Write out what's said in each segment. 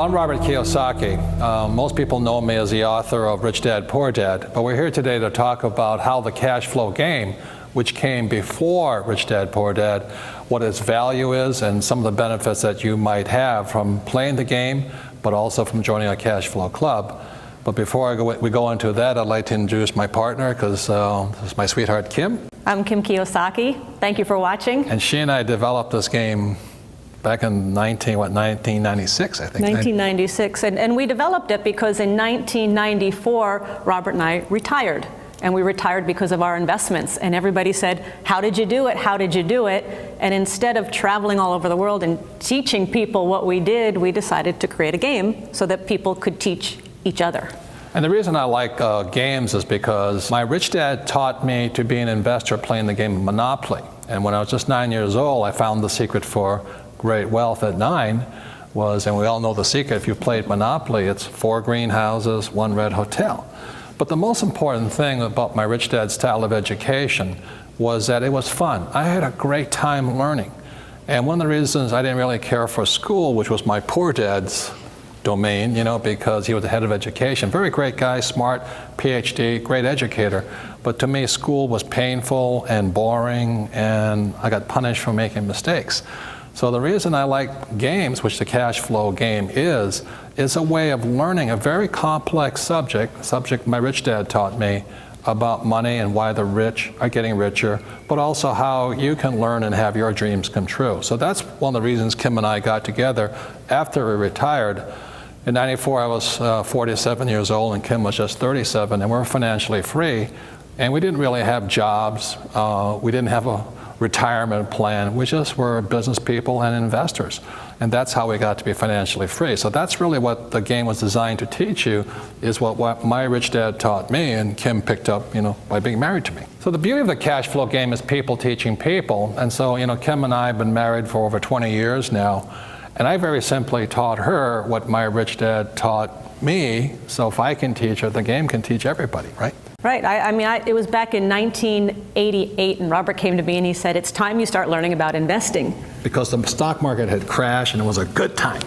I'm Robert Kiyosaki. Most people know me as the author of Rich Dad, Poor Dad, but we're here today to talk about how the cash flow game, which came before Rich Dad, Poor Dad, what its value is and some of the benefits that you might have from playing the game, but also from joining a cash flow club. But before we go into that, I'd like to introduce my partner, because this is my sweetheart, Kim. I'm Kim Kiyosaki. Thank you for watching. And she and I developed this game back in 1996, I think. 1996, and we developed it because in 1994, Robert and I retired. And we retired because of our investments. And everybody said, how did you do it? How did you do it? And instead of traveling all over the world and teaching people what we did, we decided to create a game so that people could teach each other. And the reason I like games is because my rich dad taught me to be an investor playing the game of Monopoly. And when I was just 9 years old, I found the secret for great wealth at 9 was, and we all know the secret, if you played Monopoly, it's 4 greenhouses, 1 red hotel. But the most important thing about my rich dad's style of education was that it was fun. I had a great time learning. And one of the reasons I didn't really care for school, which was my poor dad's domain, because he was the head of education. Very great guy, smart, PhD, great educator. But to me, school was painful and boring, and I got punished for making mistakes. So the reason I like games, which the cash flow game is a way of learning a very complex subject my rich dad taught me about money and why the rich are getting richer, but also how you can learn and have your dreams come true. So that's one of the reasons Kim and I got together after we retired. In '94, I was 47 years old and Kim was just 37, and we were financially free. And we didn't really have jobs. We didn't have a retirement plan. We just were business people and investors. And that's how we got to be financially free. So that's really what the game was designed to teach you, is what my rich dad taught me and Kim picked up, by being married to me. So the beauty of the cash flow game is people teaching people. And so, Kim and I have been married for over 20 years now. And I very simply taught her what my rich dad taught me. So if I can teach her, the game can teach everybody, right? Right. It was back in 1988, and Robert came to me and he said, it's time you start learning about investing. Because the stock market had crashed and it was a good time.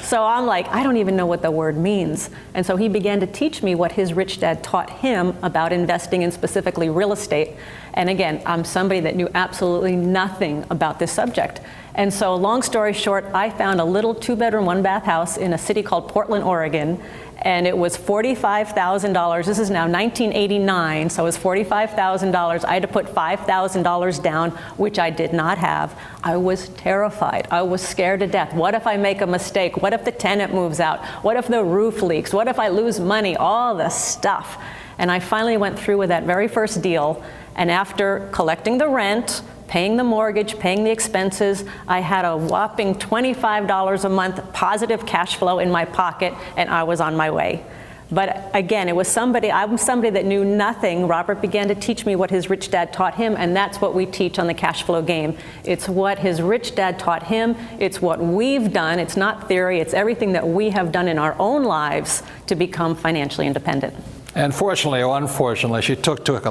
So I'm like, I don't even know what the word means. And so he began to teach me what his rich dad taught him about investing, and specifically real estate. And again, I'm somebody that knew absolutely nothing about this subject. And so long story short, I found a little 2-bedroom, 1-bath house in a city called Portland, Oregon. And it was $45,000. This is now 1989, so it was $45,000. I had to put $5,000 down, which I did not have. I was terrified. I was scared to death. What if I make a mistake? What if the tenant moves out? What if the roof leaks? What if I lose money? All the stuff. And I finally went through with that very first deal. And after collecting the rent, paying the mortgage, paying the expenses, I had a whopping $25 a month positive cash flow in my pocket, and I was on my way. But again, I'm somebody that knew nothing. Robert began to teach me what his rich dad taught him, and that's what we teach on the cash flow game. It's what his rich dad taught him. It's what we've done. It's not theory. It's everything that we have done in our own lives to become financially independent. And fortunately or unfortunately, she took to it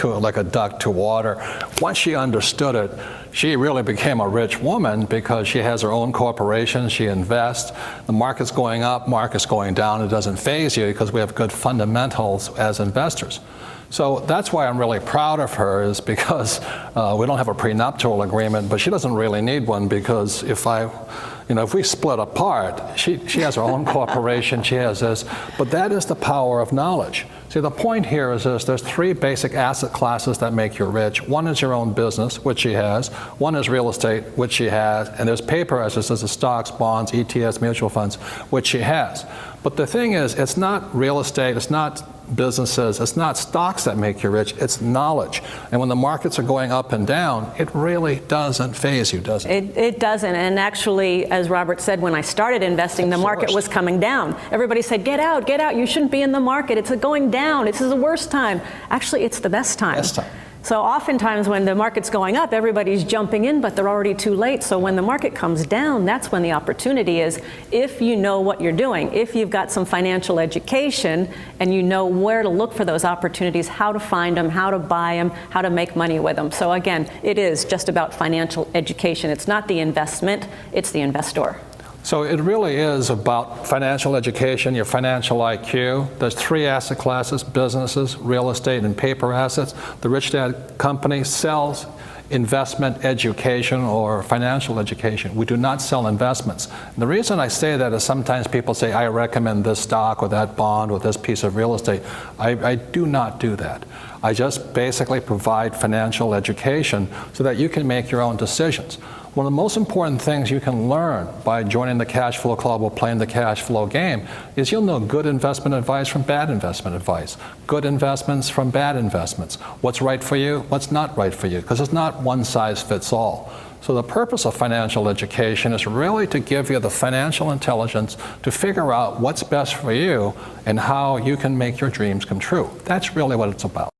like a duck to water. Once she understood it, she really became a rich woman because she has her own corporation, she invests. The market's going up, market's going down. It doesn't faze you because we have good fundamentals as investors. So that's why I'm really proud of her, is because we don't have a prenuptial agreement, but she doesn't really need one, because if we split apart, she has her own corporation, she has this, but that is the power of knowledge. See, the point here is this: there's 3 basic asset classes that make you rich. One is your own business, which she has. One is real estate, which she has. And there's paper assets, such as stocks, bonds, ETFs, mutual funds, which she has. But the thing is, it's not real estate, it's not businesses, it's not stocks that make you rich, it's knowledge. And when the markets are going up and down, it really doesn't faze you, does it? It doesn't. And actually, as Robert said, when I started investing, the market was coming down. Everybody said, get out, you shouldn't be in the market, it's going down, this is the worst time. Actually, it's the best time. Best time. So oftentimes when the market's going up, everybody's jumping in, but they're already too late. So when the market comes down, that's when the opportunity is, if you know what you're doing, if you've got some financial education and you know where to look for those opportunities, how to find them, how to buy them, how to make money with them. So again, it is just about financial education. It's not the investment, it's the investor. So it really is about financial education, your financial IQ. There's 3 asset classes: businesses, real estate, and paper assets. The Rich Dad Company sells investment education or financial education. We do not sell investments. And the reason I say that is sometimes people say, I recommend this stock or that bond or this piece of real estate. I do not do that. I just basically provide financial education so that you can make your own decisions. One of the most important things you can learn by joining the Cash Flow Club or playing the cash flow game is you'll know good investment advice from bad investment advice, good investments from bad investments, what's right for you, what's not right for you, because it's not one size fits all. So the purpose of financial education is really to give you the financial intelligence to figure out what's best for you and how you can make your dreams come true. That's really what it's about.